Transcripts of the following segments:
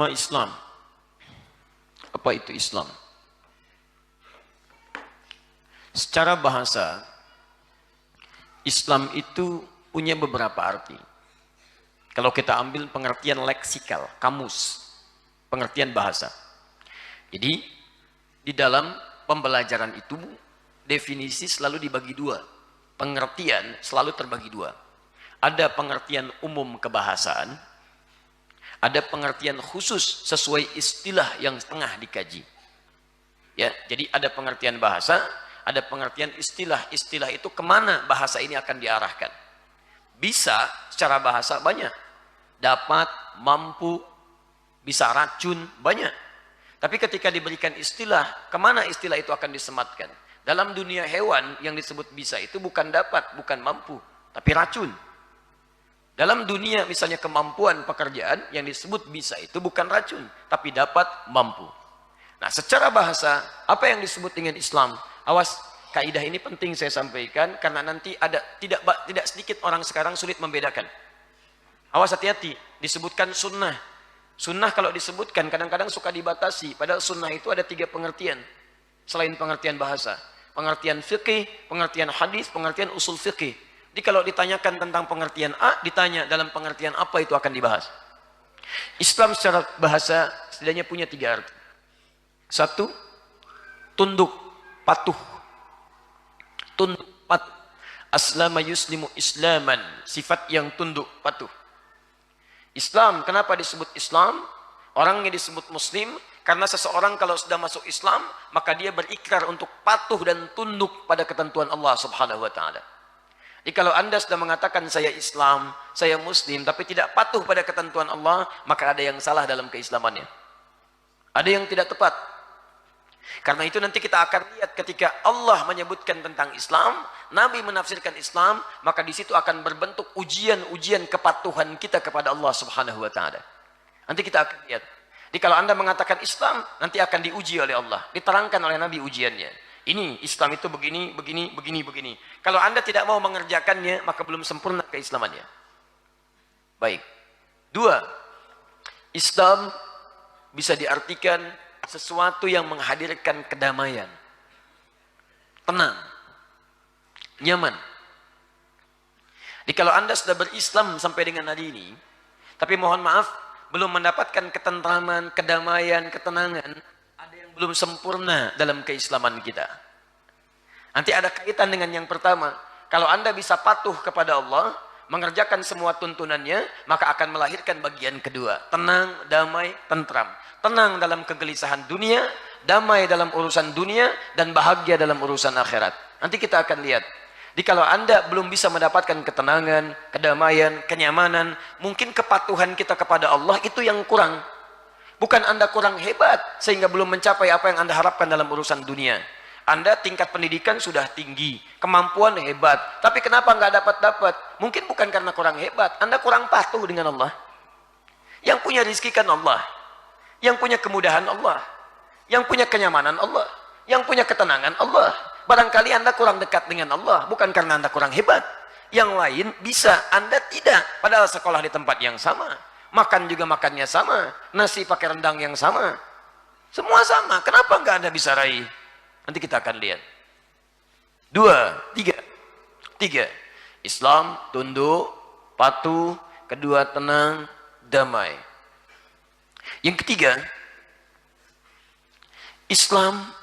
Islam. Apa itu Islam? Secara bahasa, Islam itu punya beberapa arti. Kalau kita ambil pengertian leksikal, kamus, pengertian bahasa. Jadi, di dalam pembelajaran itu, definisi selalu dibagi dua. Pengertian selalu terbagi dua. Ada pengertian umum kebahasaan, ada pengertian khusus sesuai istilah yang tengah dikaji. Ya, jadi ada pengertian bahasa, ada pengertian istilah. Istilah itu kemana bahasa ini akan diarahkan. Bisa secara bahasa banyak. Dapat, mampu, bisa racun, banyak. Tapi ketika diberikan istilah, kemana istilah itu akan disematkan? Dalam dunia hewan yang disebut bisa itu bukan dapat, bukan mampu, tapi racun. Dalam dunia misalnya kemampuan pekerjaan yang disebut bisa itu bukan racun, tapi dapat, mampu. Nah, secara bahasa, apa yang disebut dengan Islam? Awas, kaidah ini penting saya sampaikan karena nanti ada tidak sedikit orang sekarang sulit membedakan. Awas, hati-hati, disebutkan sunnah. Sunnah kalau disebutkan kadang-kadang suka dibatasi, padahal sunnah itu ada 3 pengertian selain pengertian bahasa. Pengertian fikih, pengertian hadis, pengertian usul fikih. Jadi kalau ditanyakan tentang pengertian A, ditanya dalam pengertian apa itu akan dibahas. Islam secara bahasa setidaknya punya 3 arti. 1, tunduk, patuh. Tunduk, patuh. Aslama yuslimu islaman, sifat yang tunduk, patuh. Islam, kenapa disebut Islam? Orangnya disebut Muslim, karena seseorang kalau sudah masuk Islam, maka dia berikrar untuk patuh dan tunduk pada ketentuan Allah Subhanahu wa Ta'ala. Jadi kalau Anda sudah mengatakan saya Islam, saya Muslim, tapi tidak patuh pada ketentuan Allah, maka ada yang salah dalam keislamannya. Ada yang tidak tepat. Karena itu nanti kita akan lihat ketika Allah menyebutkan tentang Islam, Nabi menafsirkan Islam, maka di situ akan berbentuk ujian-ujian kepatuhan kita kepada Allah Subhanahu wa Ta'ala. Nanti kita akan lihat. Jadi kalau Anda mengatakan Islam, nanti akan diuji oleh Allah. Diterangkan oleh Nabi ujiannya. Ini Islam itu begini, begini, begini, begini. Kalau Anda tidak mau mengerjakannya, maka belum sempurna keislamannya. Baik. 2. Islam bisa diartikan sesuatu yang menghadirkan kedamaian. Tenang. Nyaman. Jadi kalau Anda sudah berislam sampai dengan hari ini, tapi mohon maaf, belum mendapatkan ketentraman, kedamaian, ketenangan, ada yang belum sempurna dalam keislaman kita. Nanti ada kaitan dengan yang pertama. Kalau Anda bisa patuh kepada Allah, mengerjakan semua tuntunannya, maka akan melahirkan bagian kedua. Tenang, damai, tentram. Tenang dalam kegelisahan dunia, damai dalam urusan dunia, dan bahagia dalam urusan akhirat. Nanti kita akan lihat. Jadi kalau Anda belum bisa mendapatkan ketenangan, kedamaian, kenyamanan, mungkin kepatuhan kita kepada Allah itu yang kurang. Bukan Anda kurang hebat, sehingga belum mencapai apa yang Anda harapkan dalam urusan dunia. Anda tingkat pendidikan sudah tinggi, kemampuan hebat, tapi kenapa nggak dapat-dapat? Mungkin bukan karena kurang hebat, Anda kurang patuh dengan Allah. Yang punya rizki kan Allah, yang punya kemudahan Allah, yang punya kenyamanan Allah, yang punya ketenangan Allah. Barangkali Anda kurang dekat dengan Allah, bukan karena Anda kurang hebat. Yang lain bisa, Anda tidak. Padahal sekolah di tempat yang sama, makan juga makannya sama, nasi pakai rendang yang sama, semua sama. Kenapa nggak Anda bisa raih? Nanti kita akan lihat. 2, 3. Islam, tunduk, patuh. Kedua, tenang, damai. Yang ketiga, Islam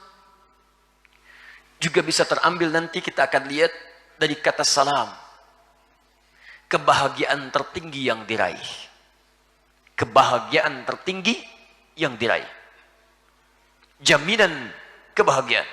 juga bisa terambil, nanti kita akan lihat dari kata salam. Kebahagiaan tertinggi yang diraih. Kebahagiaan tertinggi yang diraih. Jaminan kebahagiaan.